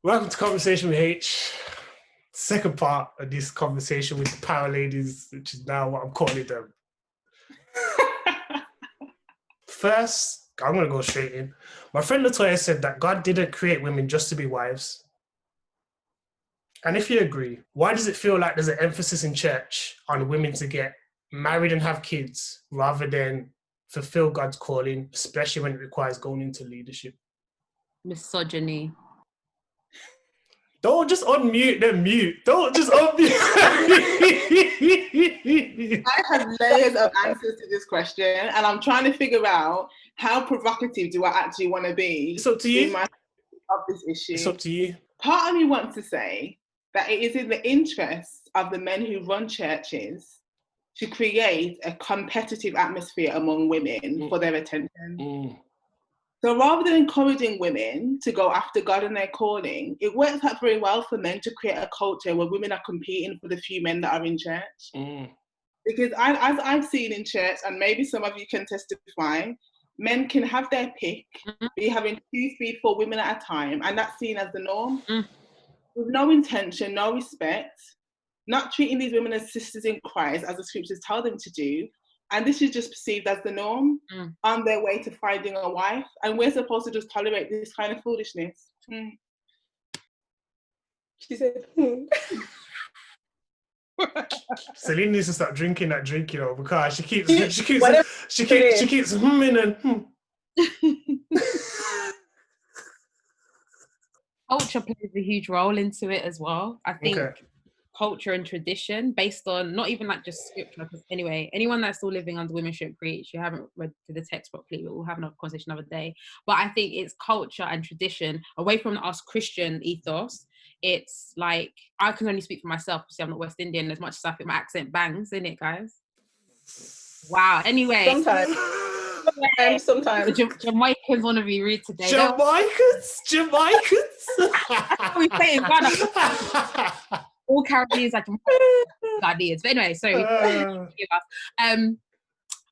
Welcome to Conversation with Haych. Second part of this conversation with the power ladies, which is now what I'm calling them. First, I'm going to go straight in. My friend Latoya said that God didn't create women just to be wives. And if you agree, why does it feel like there's an emphasis in church on women to get married and have kids rather than fulfill God's calling, especially when it requires going into leadership? Misogyny. Don't just unmute then mute. Don't just unmute. I have layers of answers to this question, and I'm trying to figure out how provocative do I actually want to be. It's up to you. Of this issue. It's up to you. Part of me wants to say that it is in the interests of the men who run churches to create a competitive atmosphere among women for their attention. So rather than encouraging women to go after God and their calling, it works out very well for men to create a culture where women are competing for the few men that are in church. Because as I've seen in church, and maybe some of you can testify, men can have their pick, be having 2, 3, 4 women at a time, and that's seen as the norm. With no intention, no respect, not treating these women as sisters in Christ, as the scriptures tell them to do. And this is just perceived as the norm on their way to finding a wife. And we're supposed to just tolerate this kind of foolishness. She said, Selina needs to start drinking that drink, you know, because she keeps humming and Culture plays a huge role into it as well. I think culture and tradition based on not even like just scripture, because anyway, anyone that's still living under women shouldn't preach. You haven't read the text properly, but we'll have another conversation another day. But I think it's culture and tradition away from us Christian ethos. It's like, I can only speak for myself because I'm not West Indian as much as I think my accent bangs, isn't it, guys? Wow. Anyway. Sometimes. Jamaicans want to be rude today. Jamaicans? That's what we say in Ghana. All Caribbeans like Ghanaians. But anyway, sorry. I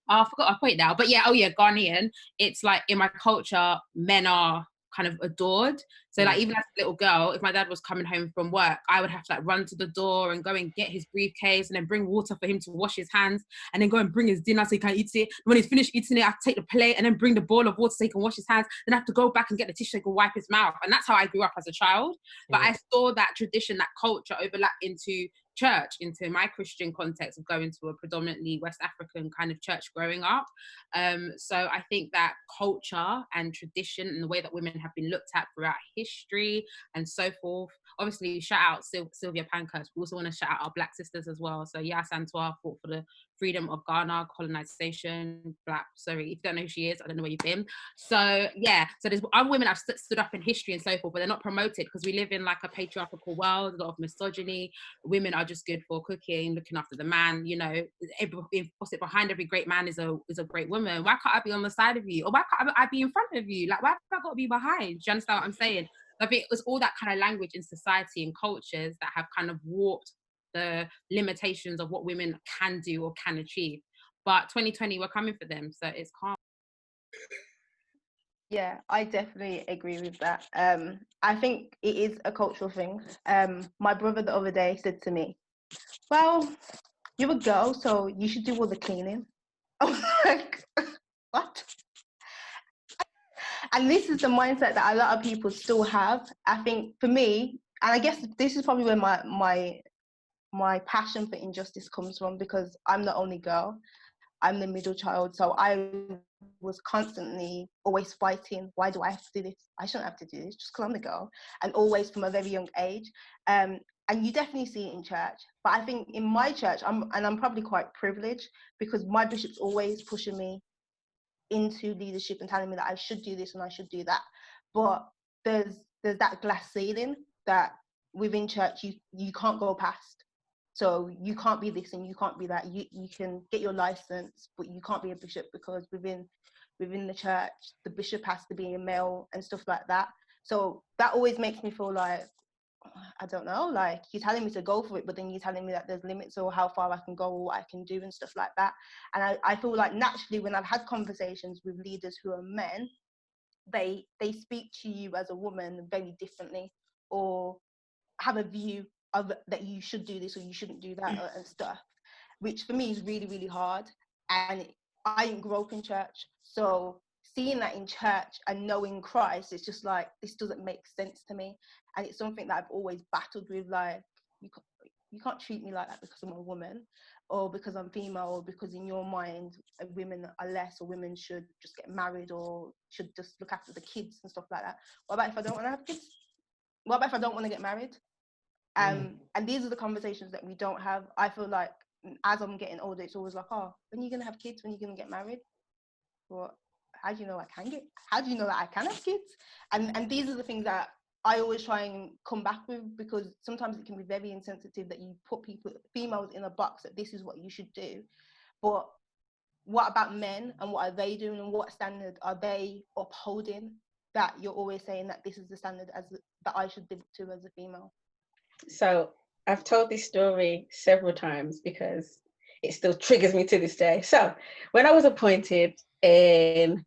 forgot my point now. But yeah, Ghanaian. It's like in my culture, men are kind of adored. So like even as a little girl, if my dad was coming home from work, I would have to like run to the door and go and get his briefcase and then bring water for him to wash his hands and then go and bring his dinner so he can eat it. When he's finished eating it, I have to take the plate and then bring the bowl of water so he can wash his hands. Then I have to go back and get the tissue so he can wipe his mouth. And that's how I grew up as a child. But I saw that tradition, that culture overlap into church, into my Christian context of going to a predominantly West African kind of church growing up. So I think that culture and tradition and the way that women have been looked at throughout history and so forth. Obviously, shout out Sylvia Pankhurst. We also want to shout out our Black sisters as well. So Yaa Santua fought for the freedom of Ghana, colonization, if you don't know who she is, I don't know where you've been. So yeah, so there's other women have stood up in history and so forth, but they're not promoted because we live in like a patriarchal world, a lot of misogyny. Women are just good for cooking, looking after the man, you know, behind every great man is a great woman. Why can't I be on the side of you? Or why can't I be in front of you? Like, why have I got to be behind? Do you understand what I'm saying? I think it was all that kind of language in society and cultures that have kind of warped the limitations of what women can do or can achieve. But 2020, we're coming for them, so it's calm. Yeah, I definitely agree with that. I think it is a cultural thing. My brother the other day said to me, well, you're a girl, so you should do all the cleaning. I was like, what? And this is the mindset that a lot of people still have. I think for me, and I guess this is probably where my passion for injustice comes from, because I'm the only girl. I'm the middle child, so I was constantly always fighting. Why do I have to do this? I shouldn't have to do this just because I'm the girl. And always from a very young age. And you definitely see it in church. But I think in my church, I'm probably quite privileged because my bishop's always pushing me into leadership and telling me that I should do this and I should do that. But there's that glass ceiling that within church you can't go past. So you can't be this and you can't be that. You can get your license, but you can't be a bishop because within the church, the bishop has to be a male and stuff like that. So that always makes me feel like, I don't know, like you're telling me to go for it, but then you're telling me that there's limits or how far I can go or what I can do and stuff like that. And I feel like naturally when I've had conversations with leaders who are men, they speak to you as a woman very differently or have a view of that you should do this or you shouldn't do that and stuff, which for me is really, really hard. And I didn't grow up in church, so seeing that in church and knowing Christ, it's just like, this doesn't make sense to me. And it's something that I've always battled with, like, you can't treat me like that because I'm a woman, or because I'm female, or because in your mind women are less, or women should just get married, or should just look after the kids and stuff like that. What about if I don't want to have kids? What about if I don't want to get married? And these are the conversations that we don't have. I feel like as I'm getting older, it's always like, oh, when are you gonna have kids? When are you gonna get married? Well, how do you know how do you know that I can have kids? And these are the things that I always try and come back with, because sometimes it can be very insensitive that you put females in a box that this is what you should do. But what about men, and what are they doing, and what standard are they upholding that you're always saying that this is the standard that I should live to as a female? So I've told this story several times because it still triggers me to this day. So when I was appointed in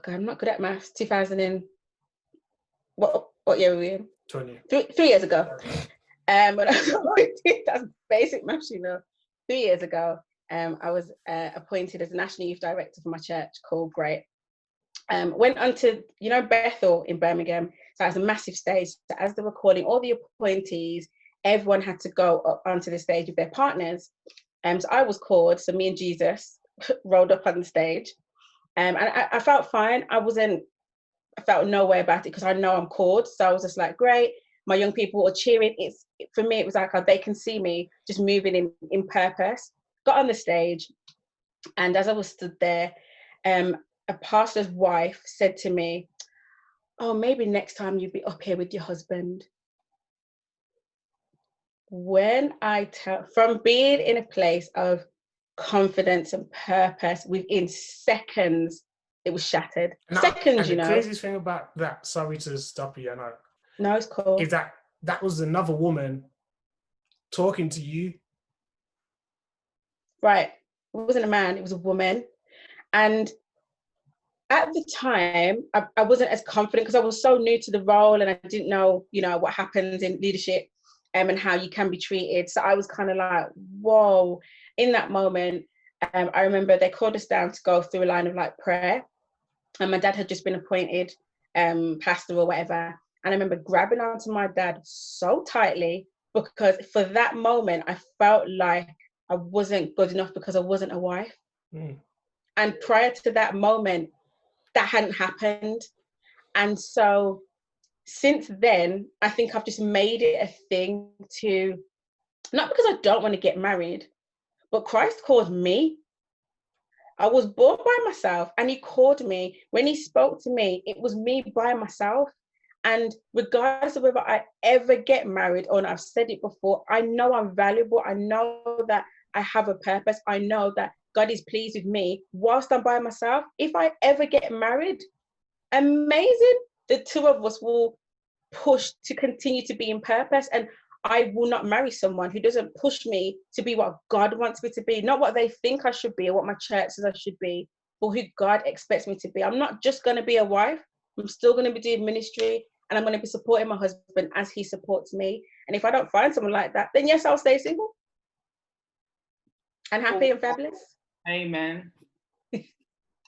I'm not good at maths, 2000 and what year were we in? 20. 3 years ago. When I was appointed, that's basic maths, 3 years ago, I was appointed as National Youth Director for my church called Great. Went on to, Bethel in Birmingham. So it was a massive stage. So as they were calling all the appointees, everyone had to go up onto the stage with their partners. So I was called, so me and Jesus rolled up on the stage. And I felt fine. I felt no way about it because I know I'm called. So I was just like, great. My young people were cheering. For me, it was like, they can see me just moving in purpose. Got on the stage. And as I was stood there, a pastor's wife said to me, oh, maybe next time you'd be up here with your husband. When from being in a place of confidence and purpose, within seconds, it was shattered. Seconds, and the craziest thing about that, sorry to stop you, no, it's cool, is that was another woman talking to you. Right. It wasn't a man, it was a woman. And at the time, I wasn't as confident because I was so new to the role and I didn't know, what happens in leadership and how you can be treated. So I was kind of like, whoa. In that moment, I remember they called us down to go through a line of prayer. And my dad had just been appointed pastor or whatever. And I remember grabbing onto my dad so tightly because for that moment, I felt like I wasn't good enough because I wasn't a wife. And prior to that moment, that hadn't happened. And so since then, I think I've just made it a thing to, not because I don't want to get married, but Christ called me. I was born by myself and he called me. When he spoke to me, it was me by myself. And regardless of whether I ever get married or not, I've said it before, I know I'm valuable. I know that I have a purpose. I know that God is pleased with me whilst I'm by myself. If I ever get married, amazing. The two of us will push to continue to be in purpose. And I will not marry someone who doesn't push me to be what God wants me to be, not what they think I should be or what my church says I should be, but who God expects me to be. I'm not just going to be a wife. I'm still going to be doing ministry and I'm going to be supporting my husband as he supports me. And if I don't find someone like that, then yes, I'll stay single and happy and fabulous. Amen.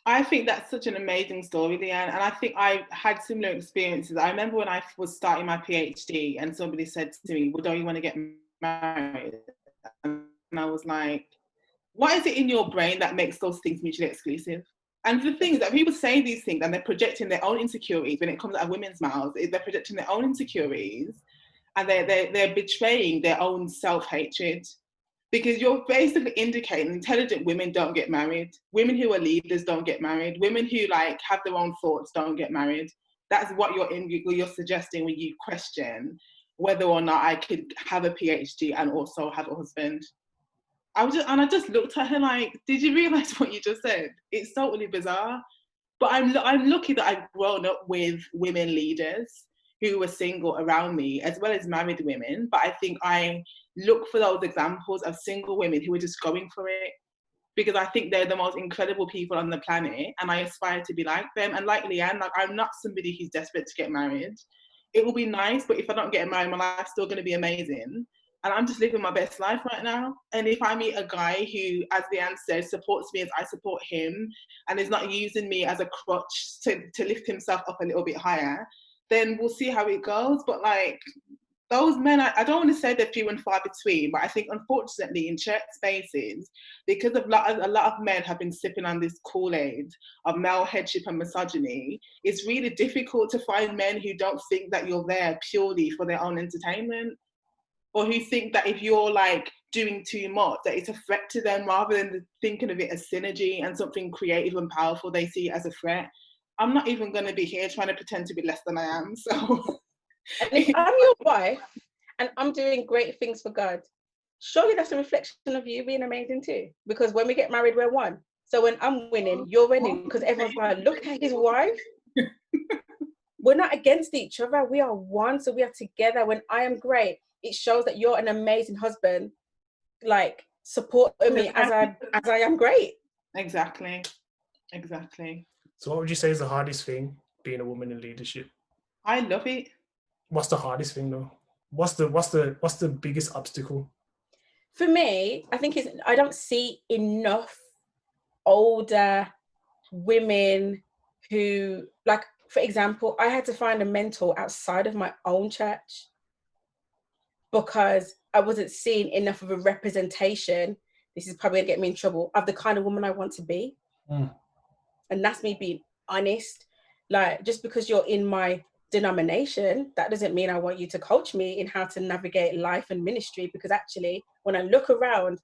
I think that's such an amazing story, Lian. And I think I had similar experiences. I remember when I was starting my PhD and somebody said to me, well, don't you want to get married? And I was like, what is it in your brain that makes those things mutually exclusive? And the thing is that people say these things and they're projecting their own insecurities when it comes out of women's mouths. They're projecting their own insecurities and they're betraying their own self-hatred. Because you're basically indicating intelligent women don't get married. Women who are leaders don't get married. Women who have their own thoughts don't get married. That's what you're suggesting when you question whether or not I could have a PhD and also have a husband. I just looked at her like, did you realise what you just said? It's totally bizarre. But I'm lucky that I've grown up with women leaders who were single around me, as well as married women. But I think I look for those examples of single women who are just going for it, because I think they're the most incredible people on the planet and I aspire to be like them. And like Lian, I'm not somebody who's desperate to get married. it will be nice, but if I don't get married, my life's still going to be amazing. And I'm just living my best life right now. And if I meet a guy who, as Lian said, supports me as I support him and is not using me as a crutch to lift himself up a little bit higher, then we'll see how it goes. But like, those men, I don't want to say they're few and far between, but I think unfortunately in church spaces, because a lot of men have been sipping on this Kool-Aid of male headship and misogyny, it's really difficult to find men who don't think that you're there purely for their own entertainment, or who think that if you're like doing too much, that it's a threat to them, rather than thinking of it as synergy and something creative and powerful. They see it as a threat. I'm not even going to be here trying to pretend to be less than I am. So, and if I'm your wife and I'm doing great things for God, surely that's a reflection of you being amazing too. Because when we get married, we're one. So when I'm winning, you're winning, because everyone's like, look at his wife. We're not against each other. We are one. So we are together. When I am great, it shows that you're an amazing husband, like supporting me as I am great. Exactly. So what would you say is the hardest thing being a woman in leadership? I love it. What's the hardest thing though? What's the biggest obstacle? For me, I think I don't see enough older women who, like, for example, I had to find a mentor outside of my own church because I wasn't seeing enough of a representation. This is probably gonna get me in trouble, of the kind of woman I want to be. And that's me being honest. Like, just because you're in my denomination, that doesn't mean I want you to coach me in how to navigate life and ministry, because actually when I look around,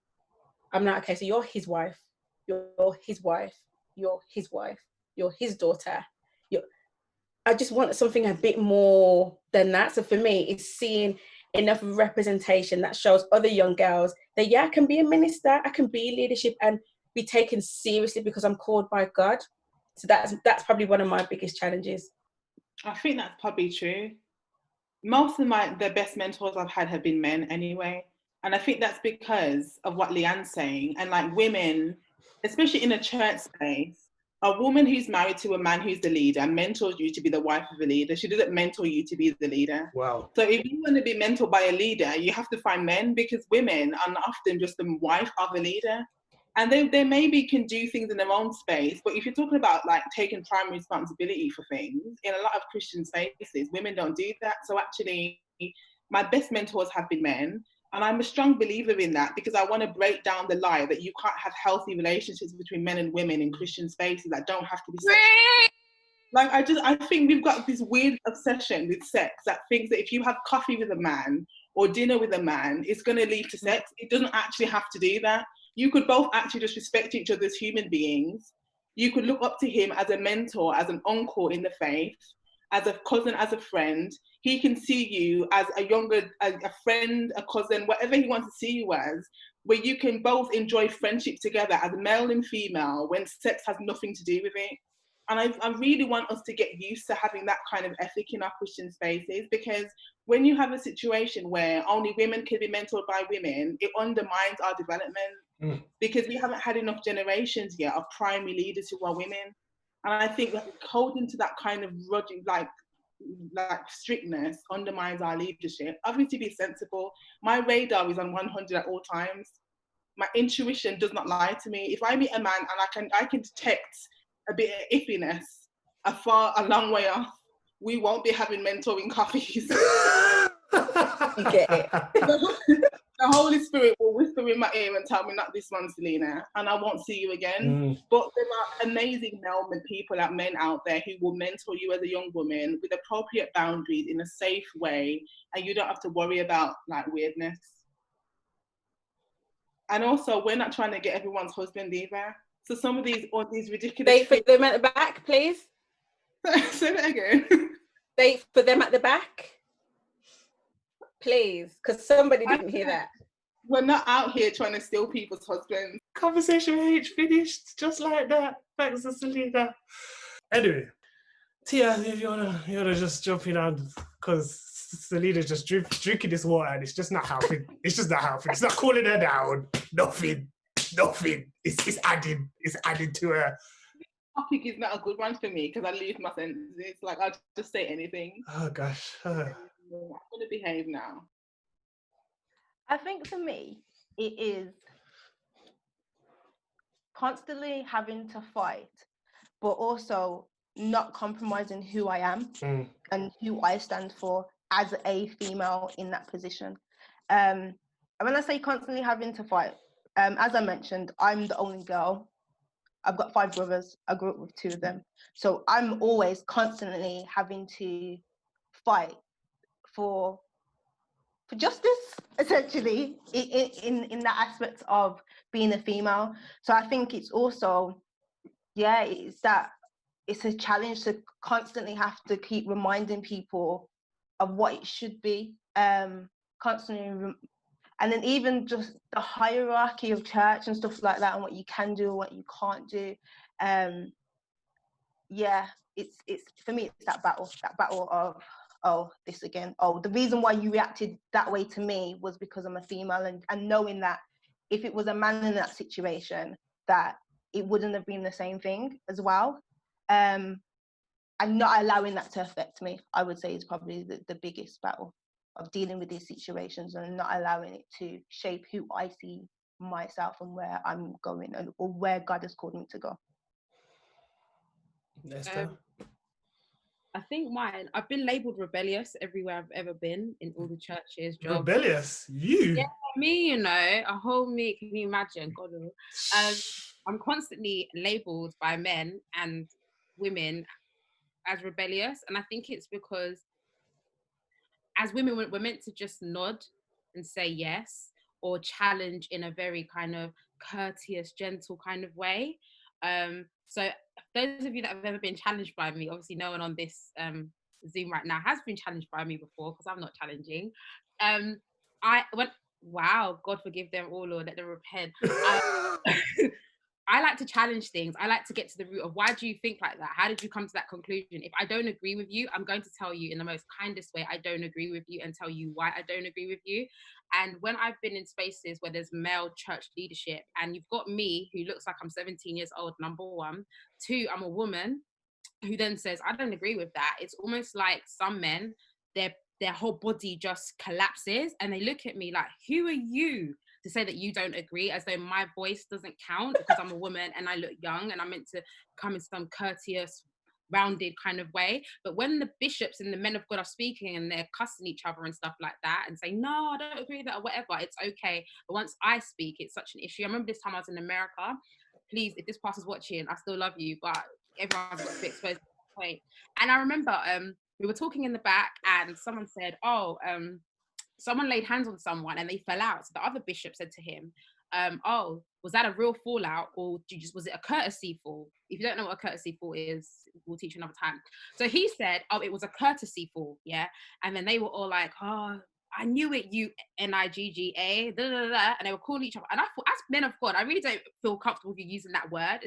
I'm like, okay, so you're his wife, you're his wife, you're his wife, you're his daughter. I just want something a bit more than that. So for me, it's seeing enough representation that shows other young girls that, yeah, I can be a minister, I can be leadership and be taken seriously because I'm called by God. So that's probably one of my biggest challenges. I think that's probably true. Most of the best mentors I've had have been men anyway. And I think that's because of what Lian's saying. And like women, especially in a church space, a woman who's married to a man who's the leader mentors you to be the wife of a leader. She doesn't mentor you to be the leader. Wow. So if you want to be mentored by a leader, you have to find men, because women are often just the wife of a leader. And they maybe can do things in their own space, but if you're talking about like taking primary responsibility for things, in a lot of Christian spaces, women don't do that. So actually, my best mentors have been men. And I'm a strong believer in that, because I want to break down the lie that you can't have healthy relationships between men and women in Christian spaces that don't have to be sexual. Like, I think we've got this weird obsession with sex that thinks that if you have coffee with a man or dinner with a man, it's going to lead to sex. It doesn't actually have to do that. You could both actually just respect each other as human beings. You could look up to him as a mentor, as an uncle in the faith, as a cousin, as a friend. He can see you as a friend, a cousin, whatever he wants to see you as, where you can both enjoy friendship together as male and female when sex has nothing to do with it. And I really want us to get used to having that kind of ethic in our Christian spaces, because when you have a situation where only women can be mentored by women, it undermines our development, because we haven't had enough generations yet of primary leaders who are women. And I think that holding to that kind of like strictness undermines our leadership. Obviously, be sensible. My radar is on 100 at all times. My intuition does not lie to me. If I meet a man and I can detect a bit of iffiness a long way off, we won't be having mentoring coffees. You get it. The Holy Spirit will whisper in my ear and tell me, not this one, Selina, and I won't see you again. But there are amazing men out there who will mentor you as a young woman with appropriate boundaries in a safe way, and you don't have to worry about like weirdness. And also, we're not trying to get everyone's husband either. So some of these ridiculous... They for them at the back, please. Say that again. They for them at the back, please, because somebody didn't hear that. We're not out here trying to steal people's husbands. Conversation with Haych finished just like that. Thanks to Selina. Anyway, Tia, if you wanna just jump in on, because Selina's just drinking this water and it's just not helping. It's just not helping. It's not cooling her down. Nothing. It's adding to her. topic is not a good one for me because I lose my senses. It's like I'll just say anything. Oh gosh. I'm gonna behave now. I think for me, it is constantly having to fight, but also not compromising who I am and who I stand for as a female in that position. And when I say constantly having to fight, as I mentioned, I'm the only girl. I've got 5 brothers. I grew up with 2 of them. So I'm always constantly having to fight for justice, essentially, in that aspect of being a female. So I think it's also, it's a challenge to constantly have to keep reminding people of what it should be, constantly. And then even just the hierarchy of church and stuff like that, and what you can do and what you can't do. It's for me, it's that battle of, oh, this again. Oh, the reason why you reacted that way to me was because I'm a female, and knowing that if it was a man in that situation, that it wouldn't have been the same thing as well. And not allowing that to affect me, I would say, is probably the biggest battle of dealing with these situations, and not allowing it to shape who I see myself and where I'm going, or where God has called me to go. Esther? I think mine, I've been labelled rebellious everywhere I've ever been, in all the churches, jobs. Rebellious? You? Yeah, me, a whole me, can you imagine? God, I'm constantly labelled by men and women as rebellious, and I think it's because as women, we're meant to just nod and say yes, or challenge in a very kind of courteous, gentle kind of way. So those of you that have ever been challenged by me, obviously no one on this Zoom right now has been challenged by me before, because I'm not challenging. Wow, God forgive them all, Lord, let them repent. I like to challenge things. I like to get to the root of, why do you think like that? How did you come to that conclusion? If I don't agree with you, I'm going to tell you in the most kindest way I don't agree with you, and tell you why I don't agree with you. And when I've been in spaces where there's male church leadership, and you've got me who looks like I'm 17 years old, number one. 2, I'm a woman who then says, I don't agree with that. It's almost like some men, their whole body just collapses, and they look at me like, who are you to say that you don't agree, as though my voice doesn't count because I'm a woman and I look young and I'm meant to come in some courteous, rounded kind of way. But when the bishops and the men of God are speaking and they're cussing each other and stuff like that and saying, no, I don't agree with that, or whatever, it's okay. But once I speak, it's such an issue. I remember this time I was in America. Please, if this pastor's watching, I still love you, but everyone's got to be exposed to that point. And I remember we were talking in the back, and someone said, someone laid hands on someone and they fell out. So the other bishop said to him, was that a real fallout, or was it a courtesy fall? If you don't know what a courtesy fall is, we'll teach you another time. So he said, it was a courtesy fall, yeah. And then they were all like, I knew it, you Nigga, da, da, da, and they were calling each other. And I thought, as men of God, I really don't feel comfortable with you using that word.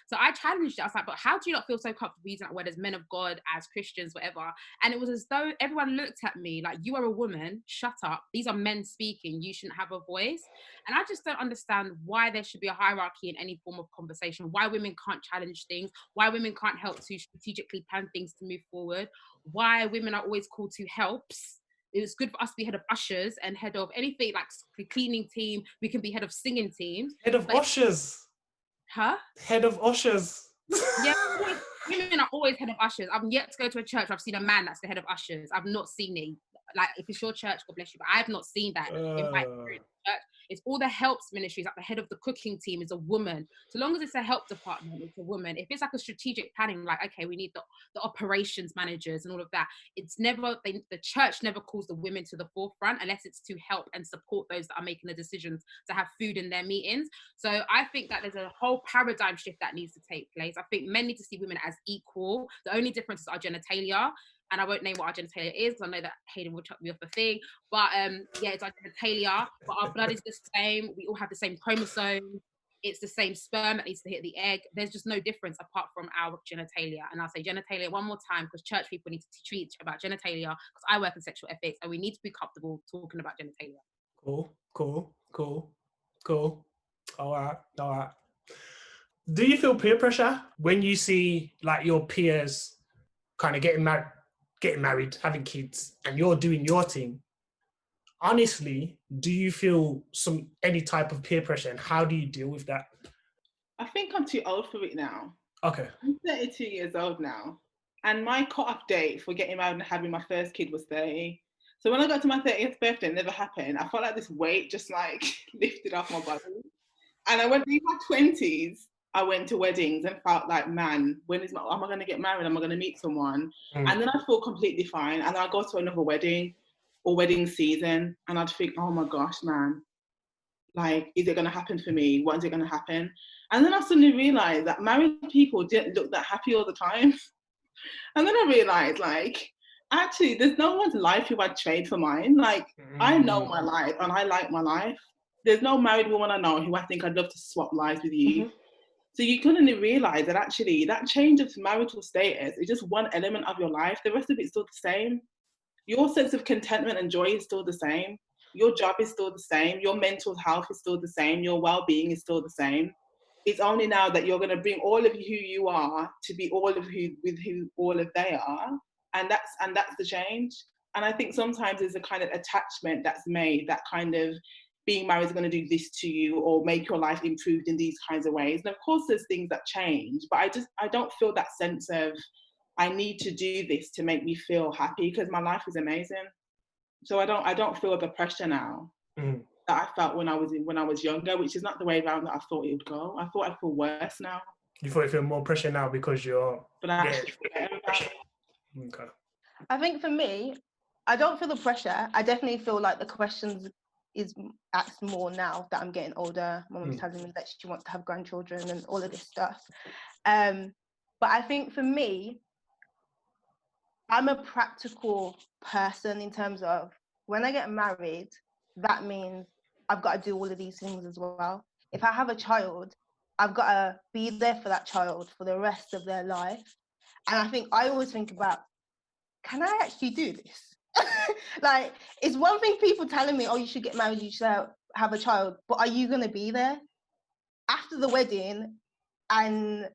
So I challenged it. I was like, but how do you not feel so comfortable using that word as men of God, as Christians, whatever? And it was as though everyone looked at me like, you are a woman, shut up. These are men speaking. You shouldn't have a voice. And I just don't understand why there should be a hierarchy in any form of conversation, why women can't challenge things, why women can't help to strategically plan things to move forward, why women are always called to helps. It's good for us to be head of ushers and head of anything like the cleaning team. We can be head of singing teams. Head of ushers. Huh? Head of ushers. Yeah, women are always head of ushers. I've yet to go to a church where I've seen a man that's the head of ushers. I've not seen it. Like, if it's your church, God bless you, but I have not seen that in my church. It's all the helps ministries, like the head of the cooking team is a woman. So long as it's a help department, it's a woman. If it's like a strategic planning, like, okay, we need the operations managers and all of that, it's never, the church never calls the women to the forefront unless it's to help and support those that are making the decisions to have food in their meetings. So I think that there's a whole paradigm shift that needs to take place. I think men need to see women as equal. The only difference is our genitalia. And I won't name what our genitalia is, because I know that Hayden will chuck me off the thing. But it's our genitalia, but our blood is the same. We all have the same chromosomes. It's the same sperm that needs to hit the egg. There's just no difference apart from our genitalia. And I'll say genitalia one more time, because church people need to teach about genitalia, because I work in sexual ethics and we need to be comfortable talking about genitalia. Cool. All right. Do you feel peer pressure when you see like your peers kind of getting married, having kids, and you're doing your thing? Honestly, do you feel any type of peer pressure, and how do you deal with that? I think I'm too old for it now. Okay. I'm 32 years old now, and my cut-off date for getting married and having my first kid was 30. So when I got to my 30th birthday, it never happened. I felt like this weight just like lifted off my body. And I went through my 20s, I went to weddings and felt like, man, am I going to get married? Am I going to meet someone? And then I feel completely fine. And I go to another wedding or wedding season, and I'd think, oh my gosh, man, like, is it going to happen for me? When is it going to happen? And then I suddenly realized that married people didn't look that happy all the time. And then I realized, like, actually, there's no one's life who I'd trade for mine. Like, I know my life and I like my life. There's no married woman I know who I think I'd love to swap lives with you. So you couldn't realize that actually that change of marital status is just one element of your life. The rest of it's still the same. Your sense of contentment and joy is still the same. Your job is still the same. Your mental health is still the same. Your well-being is still the same. It's only now that you're going to bring all of who you are to be all of who all of they are. And that's the change. And I think sometimes there's a kind of attachment that's made that kind of being married is going to do this to you or make your life improved in these kinds of ways. And of course there's things that change, but I don't feel that sense of I need to do this to make me feel happy, because my life is amazing. So I don't feel the pressure now that I felt when I was younger, which is not the way around that I thought it would go. I thought I'd feel worse now. You thought you feel more pressure now because you're... But I actually feel better. Okay. I think for me, I don't feel the pressure. I definitely feel like the questions is asked more now that I'm getting older. My mum's telling me that she wants to have grandchildren and all of this stuff. But I think for me, I'm a practical person in terms of when I get married, that means I've got to do all of these things as well. If I have a child, I've got to be there for that child for the rest of their life. And I think I always think about, can I actually do this? Like, it's one thing people telling me, oh, you should get married, you should have a child, but are you going to be there after the wedding? And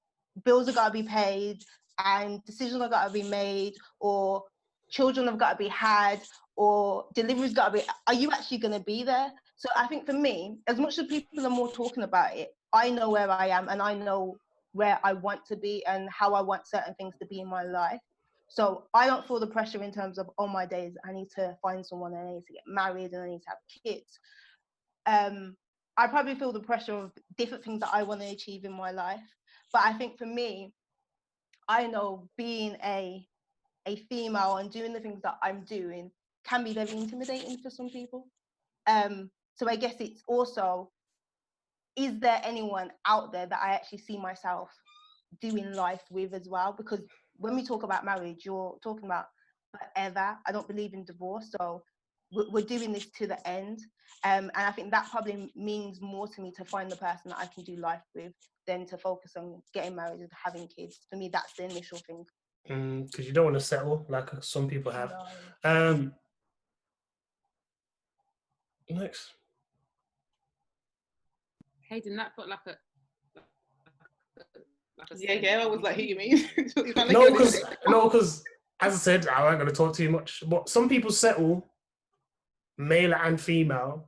bills have got to be paid, and decisions have got to be made, or children have got to be had, or delivery's got to be, are you actually going to be there? So I think for me, as much as people are more talking about it, I know where I am and I know where I want to be and how I want certain things to be in my life. So I don't feel the pressure in terms of, oh, my days, I need to find someone and I need to get married and I need to have kids. I probably feel the pressure of different things that I want to achieve in my life. But I think for me, I know being a female and doing the things that I'm doing can be very intimidating for some people. So I guess it's also, is there anyone out there that I actually see myself doing life with as well? Because when we talk about marriage, you're talking about forever. I don't believe in divorce, so we're doing this to the end. And I think that probably means more to me to find the person that I can do life with than to focus on getting married and having kids. For me, that's the initial thing. Because you don't want to settle like some people have. No. Next. Hey, didn't that put like a I was like, who you mean? No, because as I said, I ain't going to talk too much, but some people settle, male and female,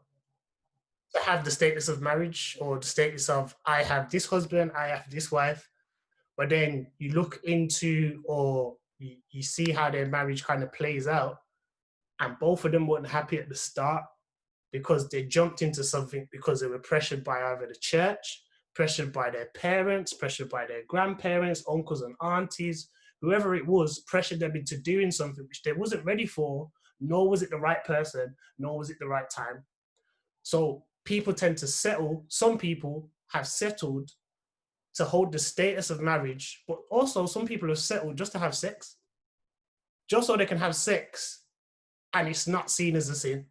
to have the status of marriage or the status of, I have this husband, I have this wife, but then you look into or you see how their marriage kind of plays out, and both of them weren't happy at the start because they jumped into something because they were pressured by either the church, pressured by their parents, pressured by their grandparents, uncles and aunties, whoever it was, pressured them into doing something which they wasn't ready for, nor was it the right person, nor was it the right time. So people tend to settle. Some people have settled to hold the status of marriage, but also some people have settled just to have sex, just so they can have sex and it's not seen as a sin.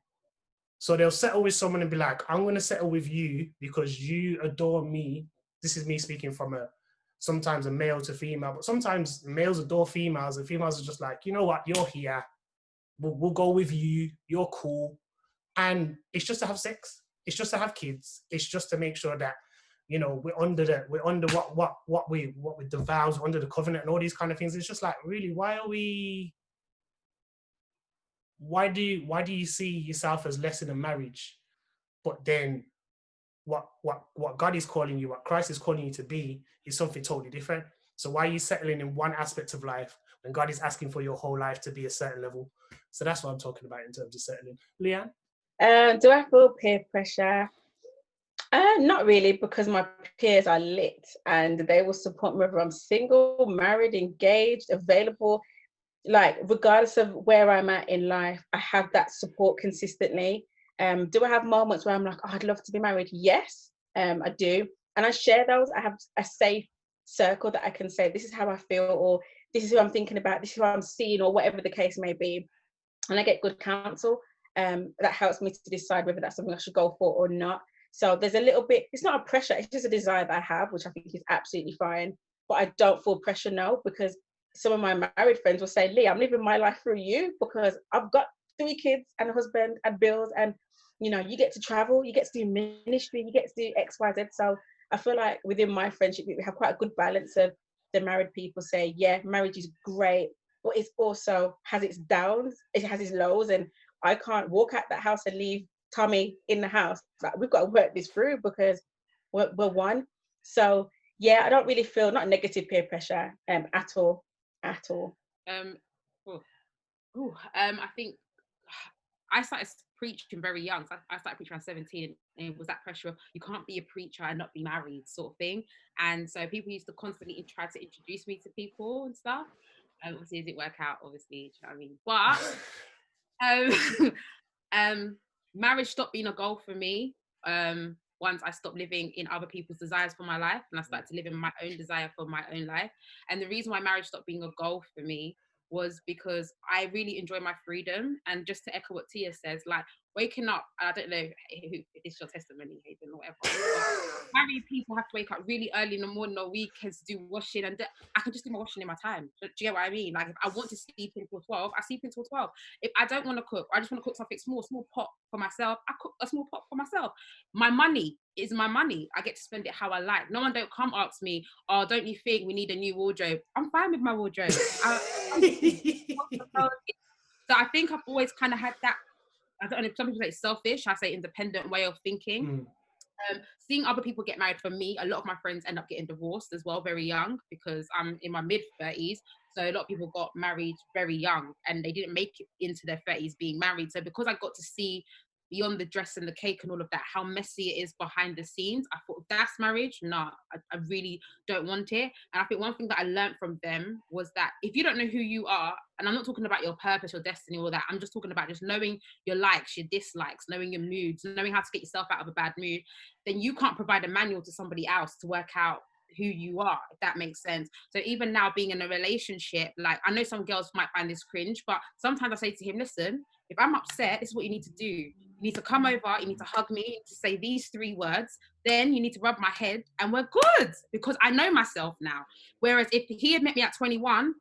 So they'll settle with someone and be like, I'm going to settle with you because you adore me. This is me speaking from sometimes a male to female, but sometimes males adore females and females are just like, you know what, you're here. We'll go with you. You're cool. And it's just to have sex. It's just to have kids. It's just to make sure that, you know, we're under what we the vows, under the covenant and all these kind of things. It's just like, really, why do you see yourself as less in a marriage, but then what God is calling you, what Christ is calling you to be, is something totally different. So why are you settling in one aspect of life when God is asking for your whole life to be a certain level? So that's what I'm talking about in terms of settling. Lian? Do I feel peer pressure? Not really, because my peers are lit and they will support me whether I'm single, married, engaged, available. Like, regardless of where I'm at in life, I have that support consistently. Do I have moments where I'm like, oh, I'd love to be married? Yes, I do. And I share those. I have a safe circle that I can say, this is how I feel, or this is who I'm thinking about, this is who I'm seeing, or whatever the case may be. And I get good counsel that helps me to decide whether that's something I should go for or not. So there's a little bit, it's not a pressure, it's just a desire that I have, which I think is absolutely fine. But I don't feel pressure now, because some of my married friends will say, Lee, I'm living my life through you, because I've got 3 kids and a husband and bills, and you know, you get to travel, you get to do ministry, you get to do X, Y, Z. So I feel like within my friendship, we have quite a good balance of the married people say, yeah, marriage is great, but it also has its downs, it has its lows, and I can't walk out that house and leave Tommy in the house. Like, we've got to work this through because we're one. So yeah, I don't really feel not negative peer pressure at all. I think I started preaching very young. So I started preaching around 17, and it was that pressure of, you can't be a preacher and not be married, sort of thing. And so people used to constantly try to introduce me to people and stuff. Obviously, it didn't work out, obviously, do you know what I mean? But marriage stopped being a goal for me once I stopped living in other people's desires for my life, and I started to live in my own desire for my own life. And the reason why marriage stopped being a goal for me was because I really enjoy my freedom. And just to echo what Tia says, like, waking up, I don't know if it's your testimony, Hayden, or whatever, but married people have to wake up really early in the morning or weekends to do washing, and I can just do my washing in my time. Do you get what I mean? Like, if I want to sleep until 12, I sleep until 12. If I don't want to cook, I just want to cook something small pot for myself, I cook a small pot for myself. My money is my money. I get to spend it how I like. No one don't come ask me, oh, don't you think we need a new wardrobe? I'm fine with my wardrobe. So I think I've always kind of had that, I don't know, some people say it's selfish, I say independent way of thinking. Seeing other people get married, for me, a lot of my friends end up getting divorced as well very young, because I'm in my mid-30s. So a lot of people got married very young and they didn't make it into their 30s being married. So because I got to see beyond the dress and the cake and all of that, how messy it is behind the scenes, I thought, that's marriage? Nah, I really don't want it. And I think one thing that I learned from them was that if you don't know who you are, and I'm not talking about your purpose, your destiny, all that, I'm just talking about just knowing your likes, your dislikes, knowing your moods, knowing how to get yourself out of a bad mood, then you can't provide a manual to somebody else to work out who you are, if that makes sense. So even now being in a relationship, like, I know some girls might find this cringe, but sometimes I say to him, listen, if I'm upset, this is what you need to do. You need to come over, you need to hug me, you need to say these 3 words, then you need to rub my head, and we're good, because I know myself now. Whereas if he had met me at 21,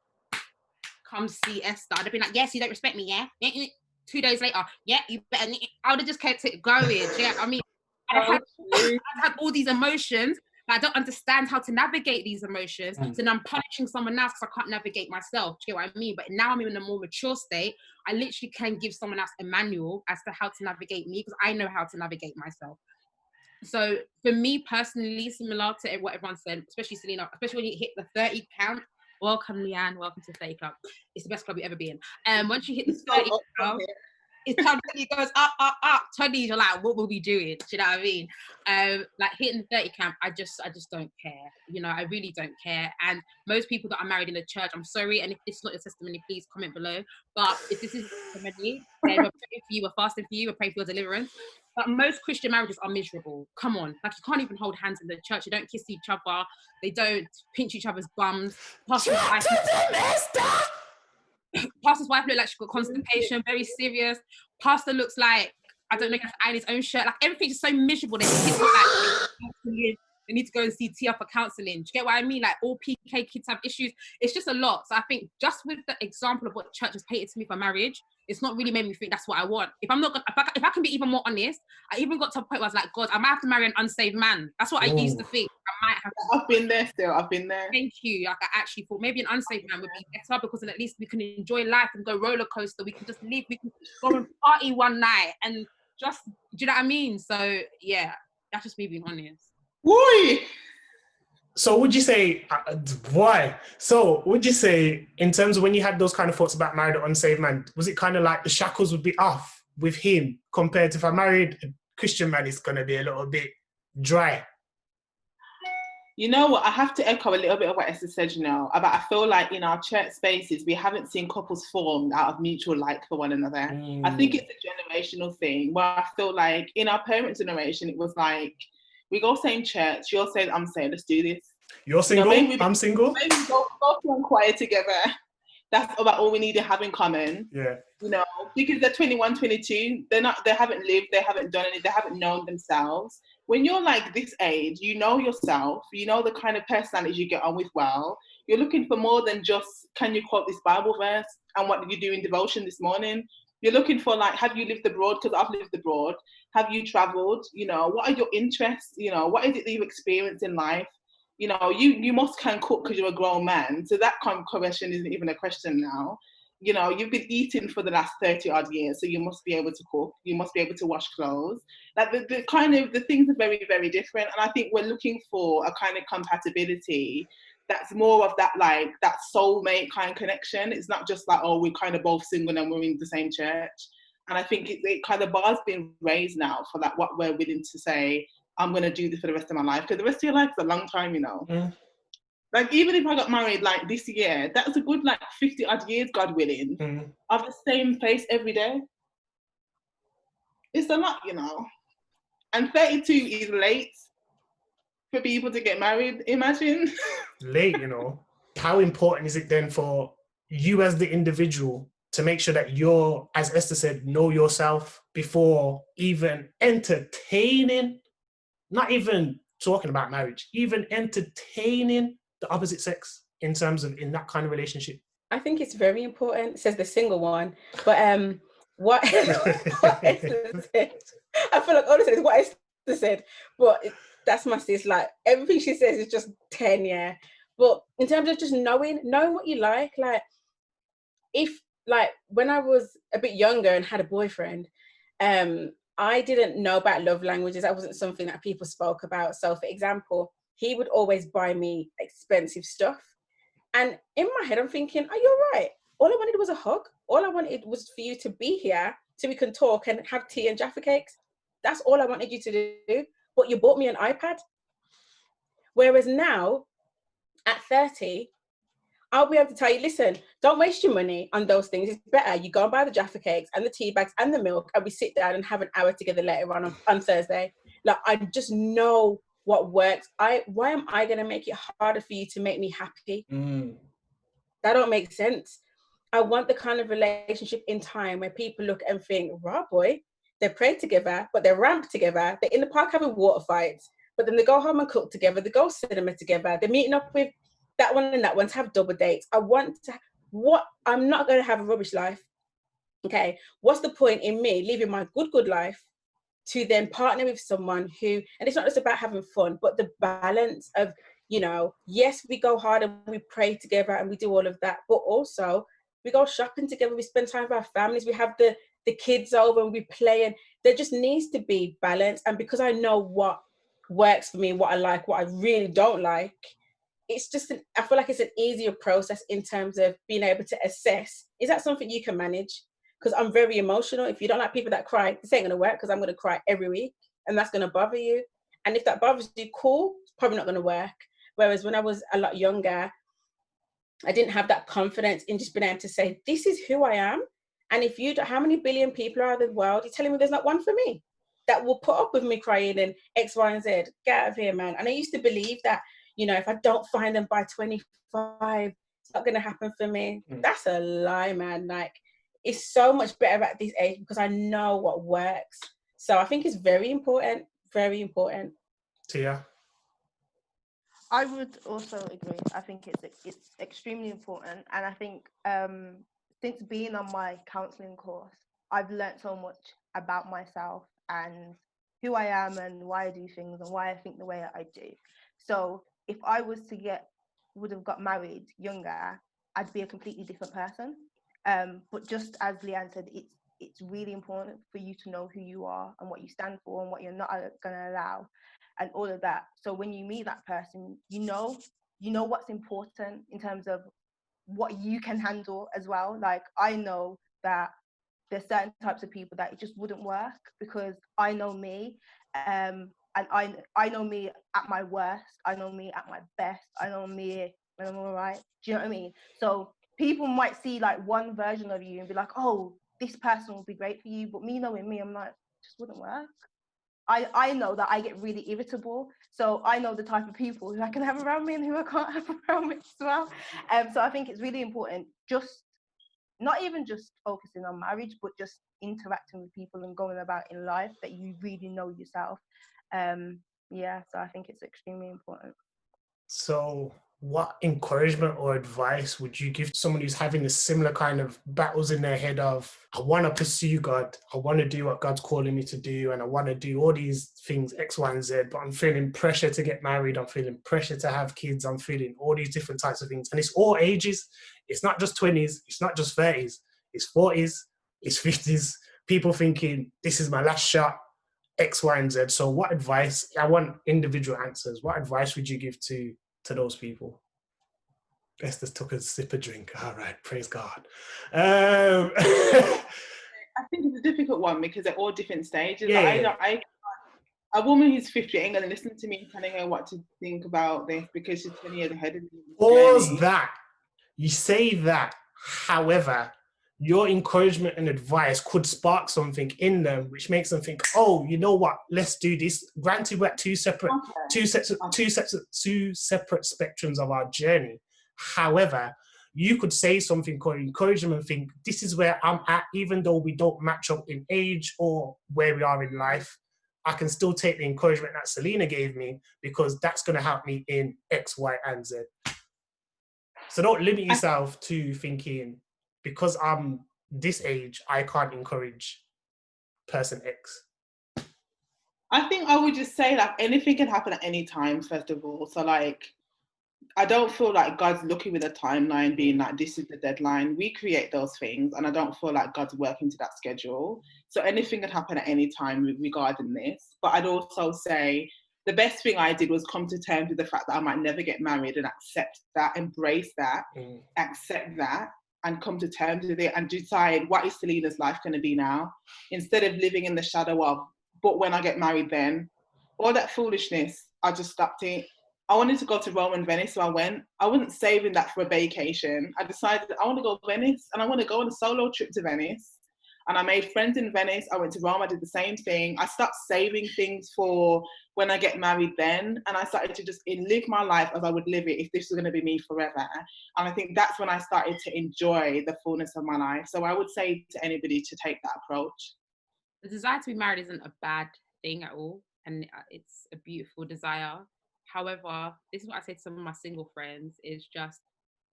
come see Esther, I'd have been like, yes, you don't respect me, yeah? 2 days later, yeah, you better, I would have just kept it going. Yeah, I mean, I'd had all these emotions, but I don't understand how to navigate these emotions. So now I'm punishing someone else because I can't navigate myself. Do you get what I mean? But now I'm in a more mature state. I literally can give someone else a manual as to how to navigate me, because I know how to navigate myself. So for me personally, similar to what everyone said, especially Selina, especially when you hit the 30 count, welcome Lian, welcome to the 30 club. It's the best club you ever been in. Once you hit the 30 count, it goes up. Totally, you're like, what will we doing? Do you know what I mean? Like hitting the 30 camp, I just don't care. You know, I really don't care. And most people that are married in the church, I'm sorry, and if this is not your testimony, please comment below. But if this is your testimony, then we're praying for you, we're fasting for you, we're praying for your deliverance. But most Christian marriages are miserable. Come on, like, you can't even hold hands in the church. They don't kiss each other. They don't pinch each other's bums. Pastor's wife looked like she got constipation, very serious. Pastor looks like, I don't know, he has to iron his own shirt. Like, everything's just so miserable. They need to go and see Tia for counselling. Do you get what I mean? Like, all PK kids have issues. It's just a lot. So I think just with the example of what church has painted to me for marriage, it's not really made me think that's what I want. If I can be even more honest, I even got to a point where I was like, God, I might have to marry an unsaved man. That's what I used to think. I might have to. I've been there still. I've been there. Thank you. Like, I actually thought maybe an unsaved man would be better, because then at least we can enjoy life and go roller coaster. We can just live. We can go and party one night and just, do you know what I mean? So yeah, that's just me being honest. Why? So would you say, why? So would you say, in terms of when you had those kind of thoughts about married an unsaved man, was it kind of like the shackles would be off with him compared to if I married a Christian man, it's going to be a little bit dry? You know what? I have to echo a little bit of what Esther said, about I feel like in our church spaces, we haven't seen couples formed out of mutual like for one another. I think it's a generational thing where I feel like in our parents' generation, it was like, we go same church, you're saying, I'm saying, let's do this. You're single, I'm single. Maybe we go to choir together. That's about all we need to have in common. Yeah. Because they're 21, 22, they haven't lived, they haven't done anything, they haven't known themselves. When you're like this age, you know yourself, you know the kind of personalities you get on with well. You're looking for more than just, can you quote this Bible verse? And what did you do in devotion this morning? You're looking for like, have you lived abroad? Because I've lived abroad. Have you traveled? What are your interests? What is it that you experience in life? You must can cook because you're a grown man. So that kind of question isn't even a question now. You've been eating for the last 30 odd years, so you must be able to cook. You must be able to wash clothes. Like the things are very, very different. And I think we're looking for a kind of compatibility that's more of that, like that soulmate kind of connection. It's not just like, oh, we're kind of both single and we're in the same church. And I think it kind of bar's been raised now for like what we're willing to say, I'm going to do this for the rest of my life. Because the rest of your life is a long time, Like, even if I got married like this year, that's a good like 50 odd years, God willing, of the same face every day. It's a lot, And 32 is late for people to get married, imagine. Late, How important is it then for you as the individual to make sure that you're, as Esther said, know yourself before even entertaining, not even talking about marriage, even entertaining the opposite sex in terms of in that kind of relationship? I think it's very important, says the single one. But what Esther said, I feel like honestly it's what Esther said, but that's my sis. Like everything she says is just 10, yeah. But in terms of just knowing what you like if like when I was a bit younger and had a boyfriend, I didn't know about love languages. That wasn't something that people spoke about. So for example, he would always buy me expensive stuff. And in my head, I'm thinking, are you all right? All I wanted was a hug. All I wanted was for you to be here so we can talk and have tea and Jaffa cakes. That's all I wanted you to do. But you bought me an iPad. Whereas now, at 30, I'll be able to tell you, listen, don't waste your money on those things. It's better you go and buy the Jaffa cakes and the tea bags and the milk, and we sit down and have an hour together later on Thursday. Like, I just know what works. Why am I going to make it harder for you to make me happy? That don't make sense. I want the kind of relationship in time where people look and think, right, boy, they pray together, but they ramp together. They're in the park having water fights, but then they go home and cook together. They go cinema together. They're meeting up with that one and that one to have double dates. I'm not going to have a rubbish life. Okay. What's the point in me living my good life to then partner with someone who, and it's not just about having fun, but the balance of, yes, we go hard and we pray together and we do all of that, but also we go shopping together, we spend time with our families, we have the kids over and we play, and there just needs to be balance. And because I know what works for me, what I like, what I really don't like, it's just, I feel like it's an easier process in terms of being able to assess, is that something you can manage? Because I'm very emotional. If you don't like people that cry, this ain't going to work because I'm going to cry every week and that's going to bother you. And if that bothers you, cool, it's probably not going to work. Whereas when I was a lot younger, I didn't have that confidence in just being able to say, this is who I am. And if you don't, how many billion people are in the world? You're telling me there's not one for me that will put up with me crying and X, Y, and Z. Get out of here, man. And I used to believe that, if I don't find them by 25, it's not going to happen for me. That's a lie, man. Like, it's so much better at this age because I know what works. So I think it's very important, very important. Tia? I would also agree. I think it's extremely important. And I think since being on my counselling course, I've learnt so much about myself and who I am and why I do things and why I think the way I do. So if I was to would have got married younger, I'd be a completely different person. But just as Lian said, it's really important for you to know who you are and what you stand for and what you're not going to allow and all of that. So when you meet that person, you know what's important in terms of what you can handle as well. Like, I know that there's certain types of people that it just wouldn't work because I know me, and I know me at my worst, I know me at my best, I know me when I'm all right. Do you know what I mean? So people might see like one version of you and be like, oh, this person will be great for you, but me knowing me, I'm like, it just wouldn't work. I know that I get really irritable, so I know the type of people who I can have around me and who I can't have around me as well. So I think it's really important, just not even just focusing on marriage, but just interacting with people and going about in life, that you really know yourself. So I think it's extremely important. So what encouragement or advice would you give to someone who's having a similar kind of battles in their head of, I want to pursue God, I want to do what God's calling me to do, and I want to do all these things, X, Y, and Z, but I'm feeling pressure to get married, I'm feeling pressure to have kids, I'm feeling all these different types of things. And it's all ages. It's not just 20s, it's not just 30s, it's 40s, it's 50s. People thinking, this is my last shot, X, Y, and Z. So what advice, I want individual answers, what advice would you give to those people? Esther took a sip of drink. All right, praise God. I think it's a difficult one because they're all different stages. Yeah. A woman who's 50 ain't going to listen to me telling her what to think about this because she's 20 years ahead of me. Pause that. You say that. However, your encouragement and advice could spark something in them, which makes them think, oh, you know what? Let's do this. Granted, we're at two separate spectrums of our journey. However, you could say something called encouragement and think, this is where I'm at, even though we don't match up in age or where we are in life. I can still take the encouragement that Selina gave me because that's going to help me in X, Y, and Z. So don't limit yourself to thinking, because I'm this age, I can't encourage person X. I think I would just say, like, anything can happen at any time, first of all. So, like, I don't feel like God's looking with a timeline being like, this is the deadline. We create those things, and I don't feel like God's working to that schedule. So anything could happen at any time regarding this. But I'd also say the best thing I did was come to terms with the fact that I might never get married and accept that, embrace that, accept that, and come to terms with it and decide, what is Selina's life going to be now? Instead of living in the shadow of, but when I get married then, all that foolishness, I just stopped it. I wanted to go to Rome and Venice, so I went. I wasn't saving that for a vacation. I decided I want to go to Venice, and I want to go on a solo trip to Venice. And I made friends in Venice. I went to Rome. I did the same thing. I started saving things for when I get married then. And I started to just live my life as I would live it if this was going to be me forever. And I think that's when I started to enjoy the fullness of my life. So I would say to anybody to take that approach. The desire to be married isn't a bad thing at all. And it's a beautiful desire. However, this is what I say to some of my single friends, is just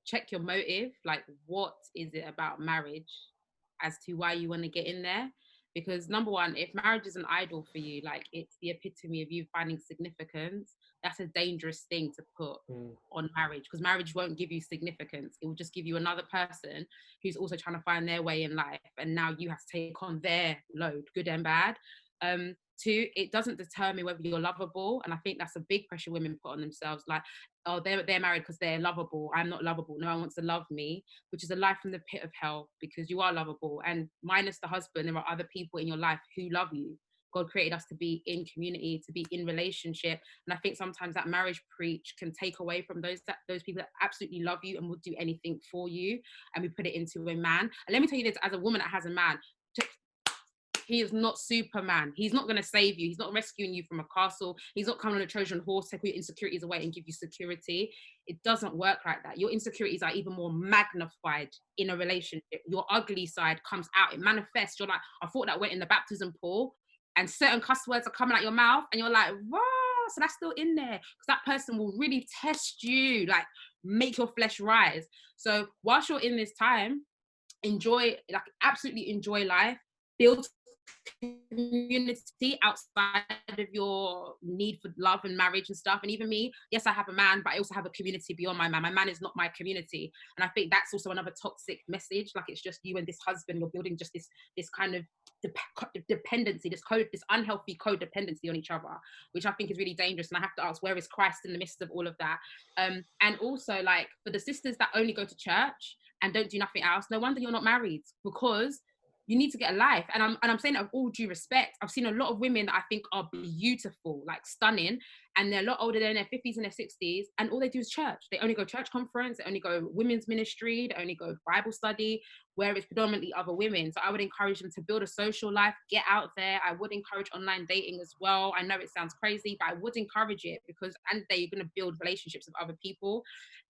check your motive. Like, what is it about marriage as to why you want to get in there? Because number one, if marriage is an idol for you, like it's the epitome of you finding significance, that's a dangerous thing to put on marriage, because marriage won't give you significance. It will just give you another person who's also trying to find their way in life. And now you have to take on their load, good and bad. Two, it doesn't determine whether you're lovable. And I think that's a big pressure women put on themselves. Like, oh, they're married because they're lovable. I'm not lovable. No one wants to love me, which is a life from the pit of hell, because you are lovable. And minus the husband, there are other people in your life who love you. God created us to be in community, to be in relationship. And I think sometimes that marriage preach can take away from those people that absolutely love you and will do anything for you. And we put it into a man. And let me tell you this, as a woman that has a man, he is not Superman. He's not going to save you. He's not rescuing you from a castle. He's not coming on a Trojan horse, take your insecurities away and give you security. It doesn't work like that. Your insecurities are even more magnified in a relationship. Your ugly side comes out. It manifests. You're like, I thought that went in the baptism pool, and certain cuss words are coming out your mouth, and you're like, wow, so that's still in there. Because that person will really test you, like make your flesh rise. So whilst you're in this time, absolutely enjoy life, build community outside of your need for love and marriage and stuff. And even me, yes, I have a man, but I also have a community beyond my man. My man is not my community. And I think that's also another toxic message. Like, it's just you and this husband, you're building just this kind of dependency, this unhealthy codependency on each other, which I think is really dangerous. And I have to ask, where is Christ in the midst of all of that? And also, like, for the sisters that only go to church and don't do nothing else, no wonder you're not married, because you need to get a life. And I'm saying that with all due respect. I've seen a lot of women that I think are beautiful, like stunning, and they're a lot older, than their 50s and their 60s, and all they do is church. They only go church conference, they only go women's ministry, they only go Bible study, where it's predominantly other women. So I would encourage them to build a social life, get out there. I would encourage online dating as well. I know it sounds crazy, but I would encourage it, because at the end of the day, you're going to build relationships with other people.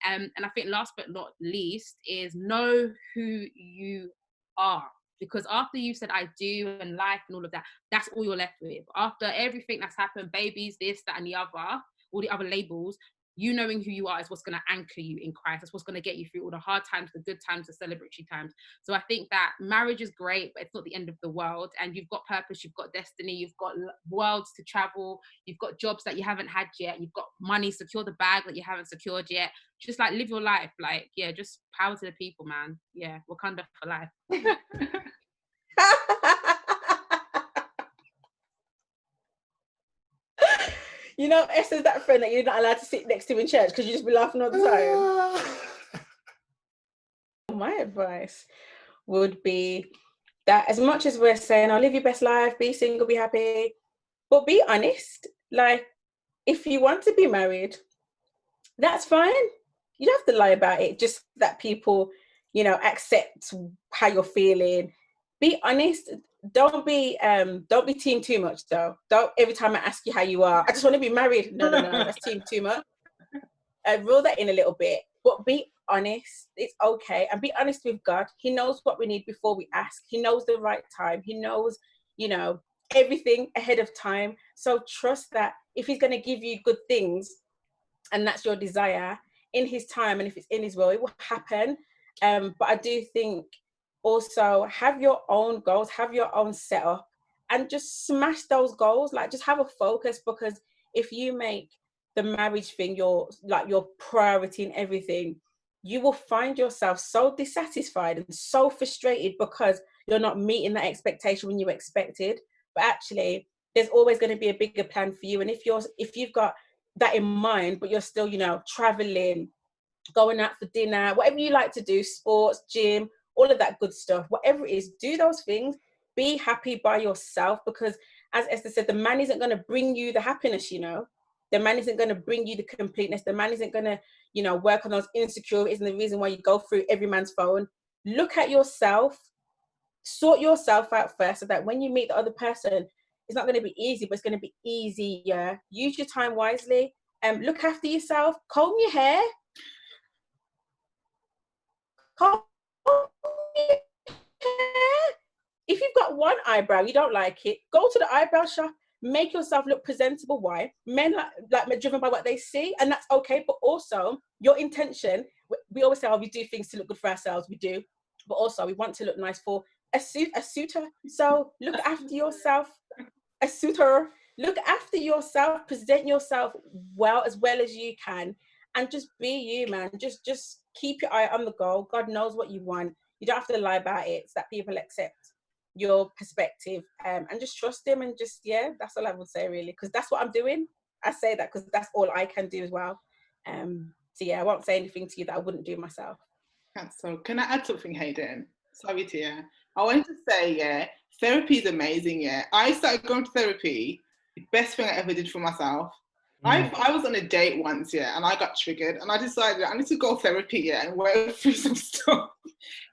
And I think last but not least is know who you are. Because after you said I do and life and all of that, that's all you're left with. After everything that's happened, babies, this, that, and the other, all the other labels, you knowing who you are is what's going to anchor you in Christ. That's what's going to get you through all the hard times, the good times, the celebratory times. So I think that marriage is great, but it's not the end of the world. And you've got purpose, you've got destiny, you've got worlds to travel, you've got jobs that you haven't had yet, you've got money, secure the bag that you haven't secured yet. Just like live your life. Like, yeah, just power to the people, man. Yeah, Wakanda for life. You know, Esther's that friend that you're not allowed to sit next to in church because you just be laughing all the time. My advice would be that as much as we're saying, oh, live your best life, be single, be happy, but be honest. Like, if you want to be married, that's fine. You don't have to lie about it, just that people, you know, accept how you're feeling. Be honest. Don't be team too much though. Don't every time I ask you how you are, I just want to be married. No, that's team too much. Rule that in a little bit, but be honest. It's okay, and be honest with God. He knows what we need before we ask. He knows the right time. He knows, you know, everything ahead of time. So trust that if he's going to give you good things, and that's your desire, in his time, and if it's in his will, it will happen. But I do think also have your own goals, have your own setup, and just smash those goals. Like, just have a focus, because if you make the marriage thing your priority in everything, you will find yourself so dissatisfied and so frustrated because you're not meeting that expectation when you expected. But actually, there's always going to be a bigger plan for you. And if you've got that in mind, but you're still, you know, traveling, going out for dinner, whatever you like to do, sports, gym, all of that good stuff, whatever it is, do those things. Be happy by yourself, because as Esther said, the man isn't going to bring you the happiness, you know. The man isn't going to bring you the completeness. The man isn't going to, you know, work on those insecurities and the reason why you go through every man's phone. Look at yourself, sort yourself out first, so that when you meet the other person, it's not going to be easy, but it's going to be easier. Use your time wisely. Look after yourself. Comb your hair. If you've got one eyebrow, you don't like it, go to the eyebrow shop, make yourself look presentable. Why? Men like driven by what they see, and that's okay. But also your intention, we always say, oh, we do things to look good for ourselves, we do, but also we want to look nice for a suitor. So look after yourself. A suitor, look after yourself, present yourself well as you can, and just be you, man. Just keep your eye on the goal. God knows what you want. You don't have to lie about it, so that people accept your perspective, and just trust him. And just, yeah, that's all I would say, really, because that's what I'm doing. I say that because that's all I can do as well. So yeah, I won't say anything to you that I wouldn't do myself. That's so. Can I add something, Hayden? Sorry, Tia. I wanted to say, yeah, therapy is amazing. Yeah, I started going to therapy. The best thing I ever did for myself. I was on a date once, yeah, and I got triggered, and I decided I need to go therapy, yeah, and work through some stuff.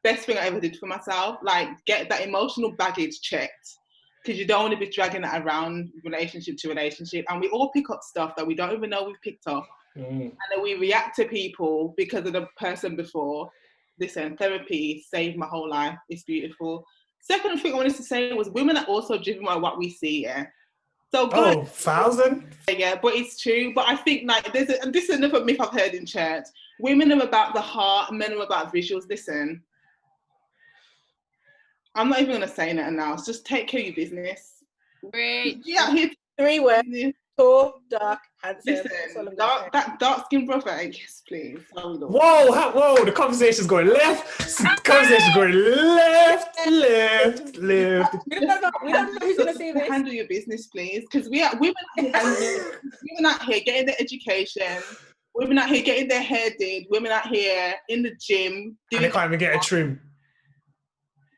Best thing I ever did for myself, like get that emotional baggage checked, because you don't want to be dragging that around relationship to relationship, and we all pick up stuff that we don't even know we've picked up, and then we react to people because of the person before. Listen, therapy saved my whole life. It's beautiful. Second thing I wanted to say was women are also driven by what we see, yeah. So God, 1,000. Yeah, but it's true. But I think like and this is another myth I've heard in church. Women are about the heart, men are about visuals. Listen, I'm not even gonna say nothing now. Just take care of your business. Great. Yeah, here. 3 words: tall, dark, handsome. Listen, that dark-skinned brother. Yes, please. Whoa! The conversation's going left. The conversation's going left. We don't know who's gonna see this. Handle your business, please, because women out here getting their education. Women out here getting their hair did. Women out here in the gym. And they can't even get a trim.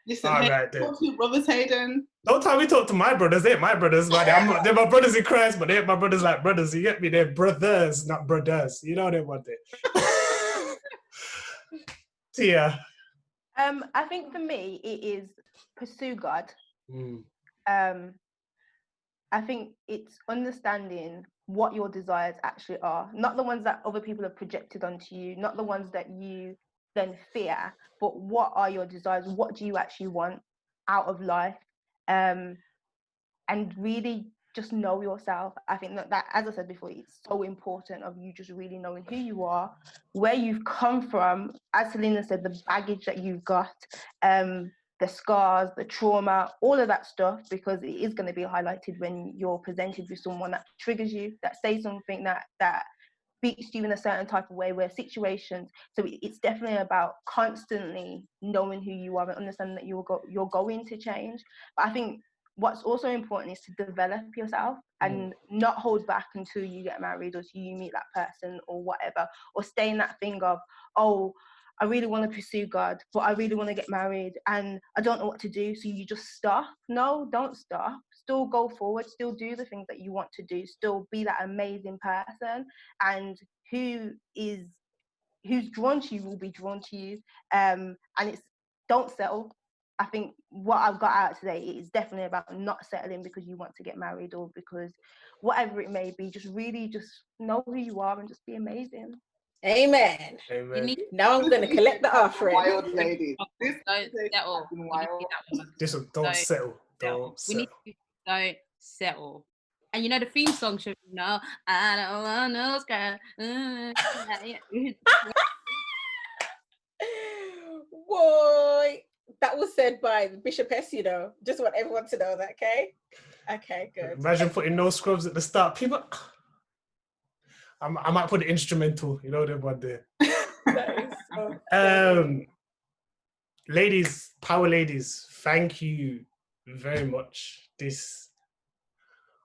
Listen, All hey, right, talk to your brothers, Hayden. Don't tell me talk to my brothers. They ain't my brothers, man. They're my brothers in Christ, but they ain't my brothers like brothers. You get me? They're brothers, not brothers. You know they want it. Tia. I think for me, it is pursue God. I think it's understanding what your desires actually are, not the ones that other people have projected onto you, not the ones that you then fear, but what are your desires? What do you actually want out of life? And really just know yourself. I think that, as I said before, it's so important of you just really knowing who you are, where you've come from. As Selina said, the baggage that you've got, the scars, the trauma, all of that stuff, because it is going to be highlighted when you're presented with someone that triggers you, that says something that speaks to you in a certain type of way, where situations. So it's definitely about constantly knowing who you are and understanding that you're going to change. But I think what's also important is to develop yourself and not hold back until you get married or till you meet that person or whatever, or stay in that thing of, oh, I really want to pursue God, but I really want to get married and I don't know what to do. So you just stop. No, don't stop. Still go forward. Still do the things that you want to do. Still be that amazing person. And who's drawn to you will be drawn to you. And it's, don't settle. I think what I've got out today is definitely about not settling because you want to get married or because whatever it may be. Just really just know who you are and just be amazing. Amen. Now I'm going to collect the offering. Wild lady. Don't settle. Don't settle. Don't settle. And you know the theme song should be, no, I don't want no sky. Boy, that was said by the Bishopess, you know. Just want everyone to know that, okay? Okay, good. Imagine putting no scrubs at the start. People, I might put the instrumental, you know, them one day. That is so ladies, power ladies, thank you very much.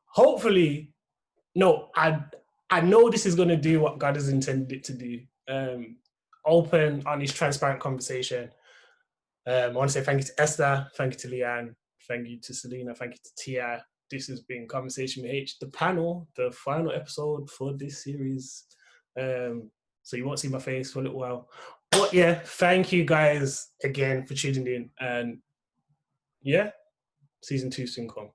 Hopefully, I know this is going to do what God has intended it to do. Open, honest, transparent conversation. I want to say thank you to Esther, thank you to Lian, thank you to Selina, thank you to Tia. This has been Conversation with Haych, the panel, the final episode for this series. So you won't see my face for a little while. But yeah, thank you guys again for tuning in. And yeah, season 2 soon come.